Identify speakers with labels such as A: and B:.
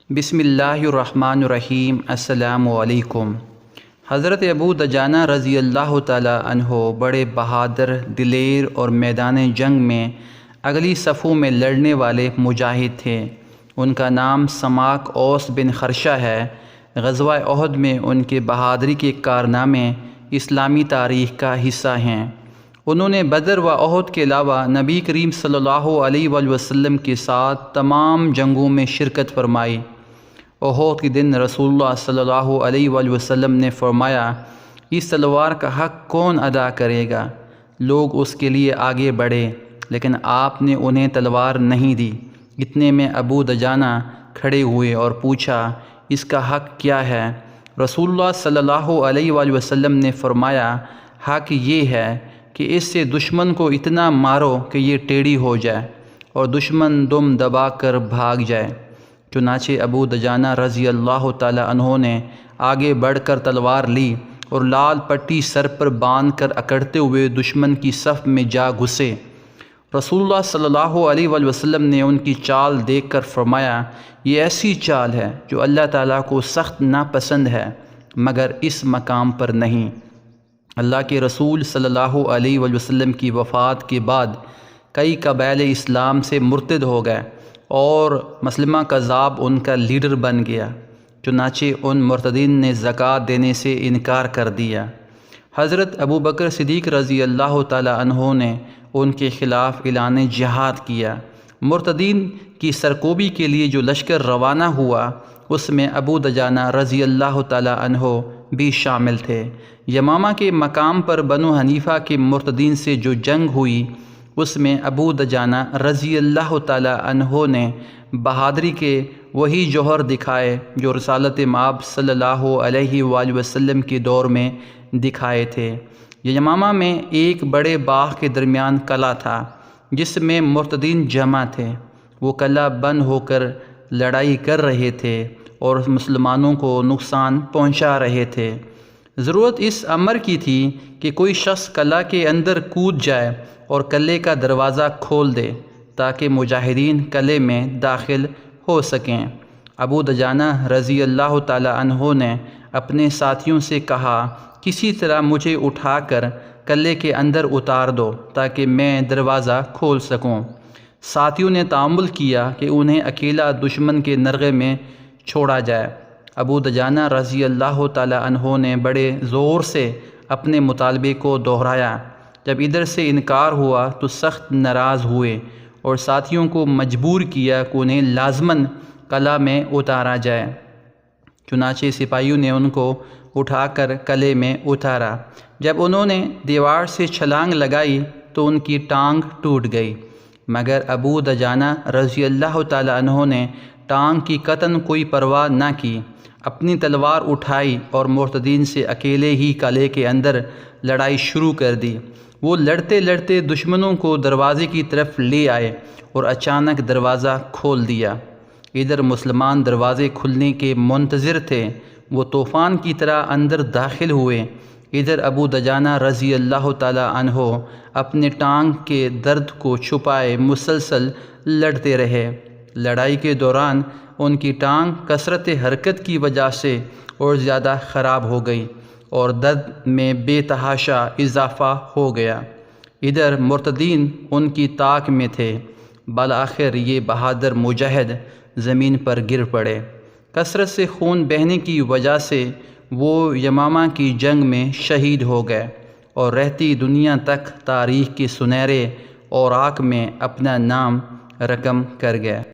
A: بسم اللہ الرحمن الرحیم۔ السلام علیکم۔ حضرت ابو دجانہ رضی اللہ تعالیٰ عنہ بڑے بہادر، دلیر اور میدان جنگ میں اگلی صفوں میں لڑنے والے مجاہد تھے۔ ان کا نام سماک اوس بن خرشہ ہے۔ غزوہ احد میں ان کے بہادری کے کارنامے اسلامی تاریخ کا حصہ ہیں۔ انہوں نے بدر و احد کے علاوہ نبی کریم صلی اللہ علیہ وآلہ وسلم کے ساتھ تمام جنگوں میں شرکت فرمائی۔ احد کے دن رسول اللہ صلی اللہ علیہ وآلہ وسلم نے فرمایا، اس تلوار کا حق کون ادا کرے گا؟ لوگ اس کے لیے آگے بڑھے، لیکن آپ نے انہیں تلوار نہیں دی۔ اتنے میں ابو دجانہ کھڑے ہوئے اور پوچھا، اس کا حق کیا ہے؟ رسول اللہ صلی اللہ علیہ وآلہ وسلم نے فرمایا، حق یہ ہے کہ اس سے دشمن کو اتنا مارو کہ یہ ٹیڑھی ہو جائے اور دشمن دم دبا کر بھاگ جائے۔ چنانچہ ابو دجانہ رضی اللہ تعالی عنہ نے آگے بڑھ کر تلوار لی اور لال پٹی سر پر باندھ کر اکڑتے ہوئے دشمن کی صف میں جا گھسے۔ رسول اللہ صلی اللہ علیہ وآلہ وسلم نے ان کی چال دیکھ کر فرمایا، یہ ایسی چال ہے جو اللہ تعالیٰ کو سخت ناپسند ہے، مگر اس مقام پر نہیں۔ اللہ کے رسول صلی اللہ علیہ وآلہ وسلم کی وفات کے بعد کئی قبائل اسلام سے مرتد ہو گئے اور مسلمہ کذاب ان کا لیڈر بن گیا۔ چنانچہ ان مرتدین نے زکوٰۃ دینے سے انکار کر دیا۔ حضرت ابو بکر صدیق رضی اللہ تعالی عنہ نے ان کے خلاف اعلان جہاد کیا۔ مرتدین کی سرکوبی کے لیے جو لشکر روانہ ہوا، اس میں ابو دجانہ رضی اللہ تعالی عنہ بھی شامل تھے۔ یمامہ کے مقام پر بنو حنیفہ کے مرتدین سے جو جنگ ہوئی، اس میں ابو دجانہ رضی اللہ تعالی عنہ نے بہادری کے وہی جوہر دکھائے جو رسالت مآب صلی اللہ علیہ وآلہ وسلم کے دور میں دکھائے تھے۔ یمامہ میں ایک بڑے باغ کے درمیان قلعہ تھا جس میں مرتدین جمع تھے۔ وہ قلعہ بند ہو کر لڑائی کر رہے تھے اور مسلمانوں کو نقصان پہنچا رہے تھے۔ ضرورت اس امر کی تھی کہ کوئی شخص قلعہ کے اندر کود جائے اور قلعے کا دروازہ کھول دے تاکہ مجاہدین قلعے میں داخل ہو سکیں۔ ابو دجانہ رضی اللہ تعالی عنہ نے اپنے ساتھیوں سے کہا، کسی طرح مجھے اٹھا کر قلعے کے اندر اتار دو تاکہ میں دروازہ کھول سکوں۔ ساتھیوں نے تحمل کیا کہ انہیں اکیلا دشمن کے نرغے میں چھوڑا جائے۔ ابو دجانہ رضی اللہ تعالی عنہ نے بڑے زور سے اپنے مطالبے کو دہرایا۔ جب ادھر سے انکار ہوا تو سخت ناراض ہوئے اور ساتھیوں کو مجبور کیا کہ انہیں لازماً قلعہ میں اتارا جائے۔ چنانچہ سپاہیوں نے ان کو اٹھا کر قلعے میں اتارا۔ جب انہوں نے دیوار سے چھلانگ لگائی تو ان کی ٹانگ ٹوٹ گئی، مگر ابو دجانہ رضی اللہ تعالی عنہ نے ٹانگ کی قطعاً کوئی پرواہ نہ کی، اپنی تلوار اٹھائی اور مرتدین سے اکیلے ہی قلعے کے اندر لڑائی شروع کر دی۔ وہ لڑتے لڑتے دشمنوں کو دروازے کی طرف لے آئے اور اچانک دروازہ کھول دیا۔ ادھر مسلمان دروازے کھلنے کے منتظر تھے، وہ طوفان کی طرح اندر داخل ہوئے۔ ادھر ابو دجانہ رضی اللہ تعالی عنہ اپنے ٹانگ کے درد کو چھپائے مسلسل لڑتے رہے۔ لڑائی کے دوران ان کی ٹانگ کثرت حرکت کی وجہ سے اور زیادہ خراب ہو گئی اور درد میں بے تحاشا اضافہ ہو گیا۔ ادھر مرتدین ان کی طاق میں تھے۔ بالآخر یہ بہادر مجاہد زمین پر گر پڑے۔ کثرت سے خون بہنے کی وجہ سے وہ یمامہ کی جنگ میں شہید ہو گئے اور رہتی دنیا تک تاریخ کے سنہرے اوراق میں اپنا نام رقم کر گئے۔